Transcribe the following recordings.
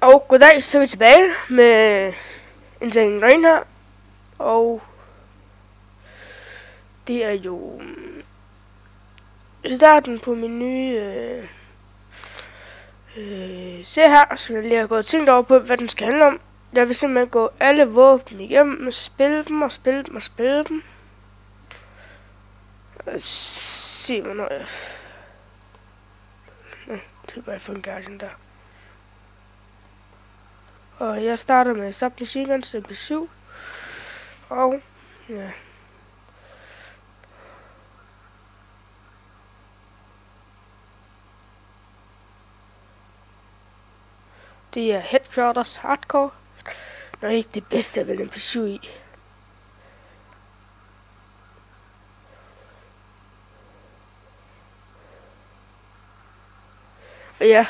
Og goddag, så er vi tilbage med Insane Rain her. Og det er jo starten på min nye serie her, så jeg lige har gået tænkt over på, hvad den skal handle om. Jeg vil simpelthen gå alle våben igennem, spille dem og spille dem og spille dem. Og se, hvornår jeg... Det er bare for en Guardian der. Og jeg starter med Submachine Guns MP7. Og ja. Det er Headquarters Hardcore. Nå, ikke det bedste at vælge MP7 i. Og ja,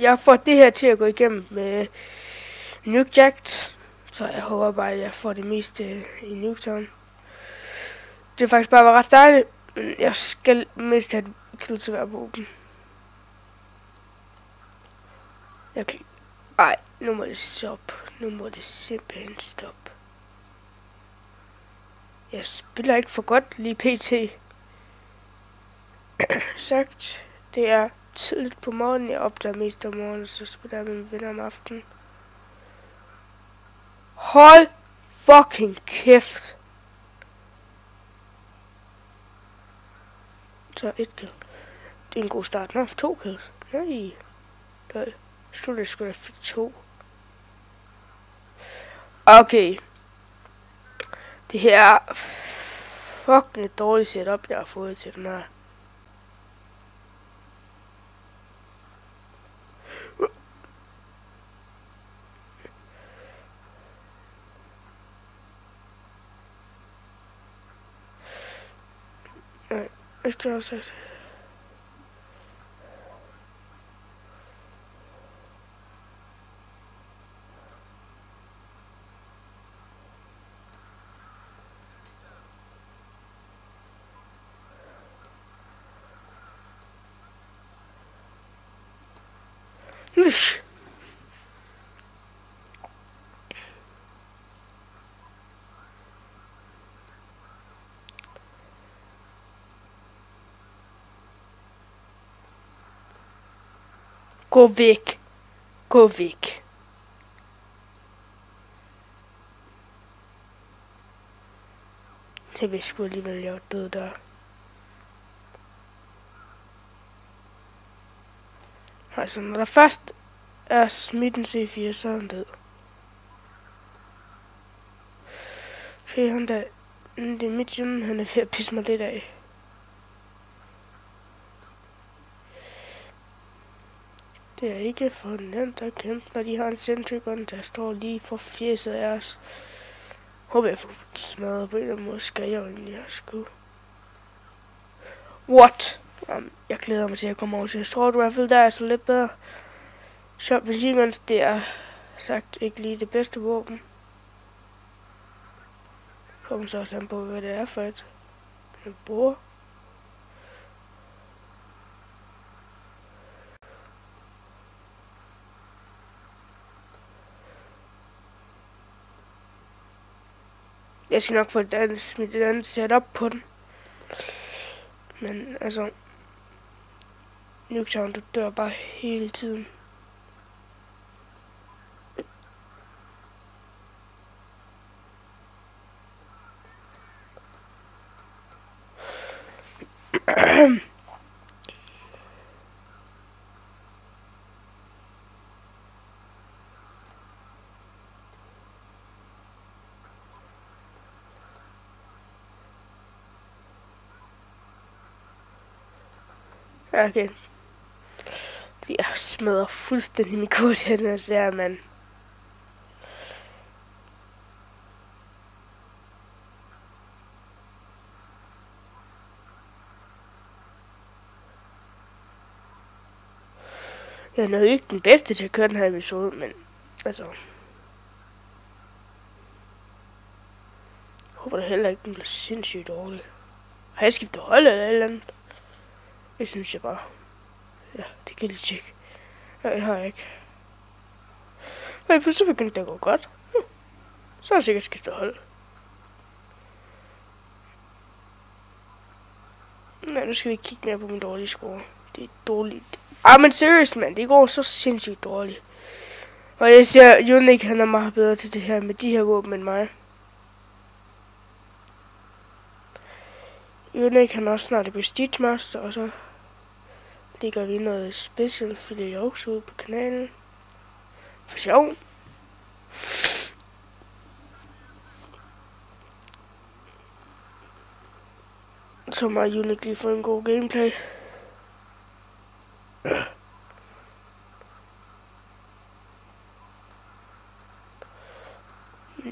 jeg får det her til at gå igennem med Nukejacked. Så jeg håber bare, at jeg får det meste i Nuketown. Det er faktisk bare ret dejligt. Men jeg skal mest have et kill til hver våben. Ej, nu må det stoppe. Nu må det simpelthen stoppe. Jeg spiller ikke for godt lige pt. Sagt, det er tidligt på morgenen. Jeg opdager mest om morgenen, så spiller jeg med mine venner om aftenen. Hold fucking kæft. Så 1 kill. Det er en god start. Nå, 2 kills. Nej. Jeg troede, jeg skulle have fik 2. Okay. Det her er fucking et dårligt setup, jeg har fået til den her. Nej, jeg skal også sige. Gå væk. Gå væk. Jeg vidste sgu alligevel, jeg var død der. Altså, når der først er smidt en C4, så er han død. Okay, han der... Det er mit gym, han er ved at pisse mig lidt af. Det er ikke for nemt at kæmpe, når de har en sentry gun, der står lige for fjeset af os. Håber jeg får smadret på en eller anden måde, skal jeg jo egentlig have sgu. What? Jeg glæder mig til at komme over til Assault Rifle, der er så lidt bedre. Submachine Guns, det er sagt ikke lige det bedste våben. Kommer så også an på, hvad det er for et bruger. Jeg skal nok få et andet setup på den. Men altså... Nuketown, du dør bare hele tiden. Okay. Jeg smadrer fuldstændig min kodehænder der, mand. Jeg er nok ikke den bedste til at køre den her episode, men altså... Jeg håber da heller ikke, den bliver sindssygt dårlig. Har jeg skiftet hold eller et eller andet? Det synes jeg bare. Ja, det kan jeg lige tjekke. Nej, det har jeg ikke. Og pludselig begyndte det at gå godt. Så har jeg sikkert skiftet hold. Nej, nu skal vi kigge mere på min dårlige score. Det er dårligt. Men seriøst, mand. Det går så sindssygt dårligt. Og jeg siger, Unik, han er meget bedre til det her med de her våben end mig. Unik, han er også snart i Prestige Master, og så lægger vi noget special filet ud på kanalen. For sjov. Så må Unik lige få en god gameplay.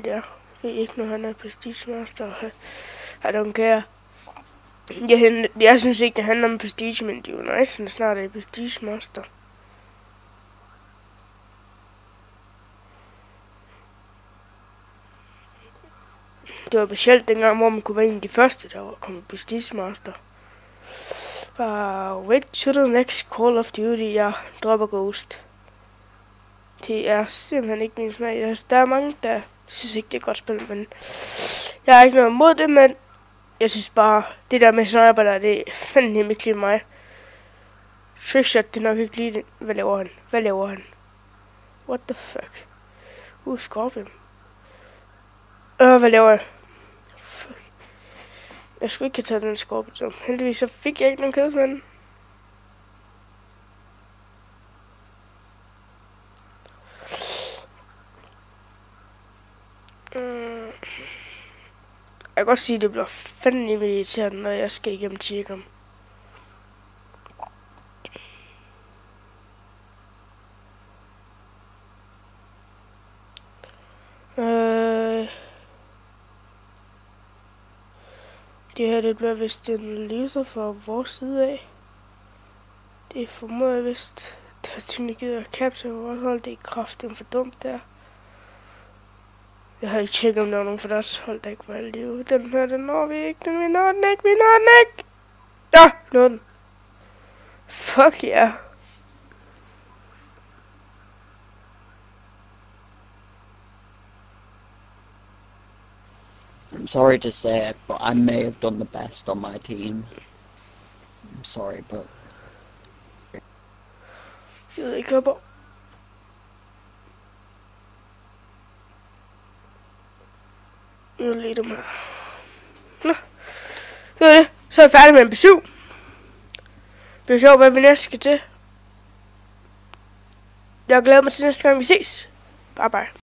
Ja, det er ikke noget, han er Prestige Master. I don't care. Jeg synes ikke, det handler om Prestige, men det er jo nice, han snart er Prestige Master. Det var specielt dengang, hvor man kunne være en af de første, der var kommet Prestige Master. Wait to the next Call of Duty. Jeg dropper Ghost. Det er simpelthen ikke min smag. Der er mange, der synes ikke, det er godt spil, men jeg har ikke noget imod det, men jeg synes bare, det der med sniper der, det er fandme ikke lige mig. Trickshot, det er nok ikke lige det. Hvad laver han? Hvad laver han? What the fuck? Scorpion. Hvad laver jeg? Fuck. Jeg skulle ikke have taget den Scorpion. Heldigvis så fik jeg ikke nogen kills med den. Jeg kan godt sige, at det bliver fandme irriterende, når jeg skal igennem Tigrum. Det her, det bliver vist en laser fra vores side af. Det formoder jeg vist. Deres ting, gider at capture vores hold. Det er kraftigt for dumt der. Jeg har ikke tjekket, om der var nogen for deres hold, der ikke var i live. Den her, den når vi ikke. Vi når den ikke. Ja, nåede den. Fuck yeah. I'm sorry to say it, but I may have done the best on my team. I'm sorry, but... Jeg ved ikke, hvor... Jeg lige dem her. Nå. Det var det. Så er jeg færdig med en besøg. Det bliver sjovt, hvad vi næste skal til. Jeg glæder mig til næste gang, vi ses. Bye bye.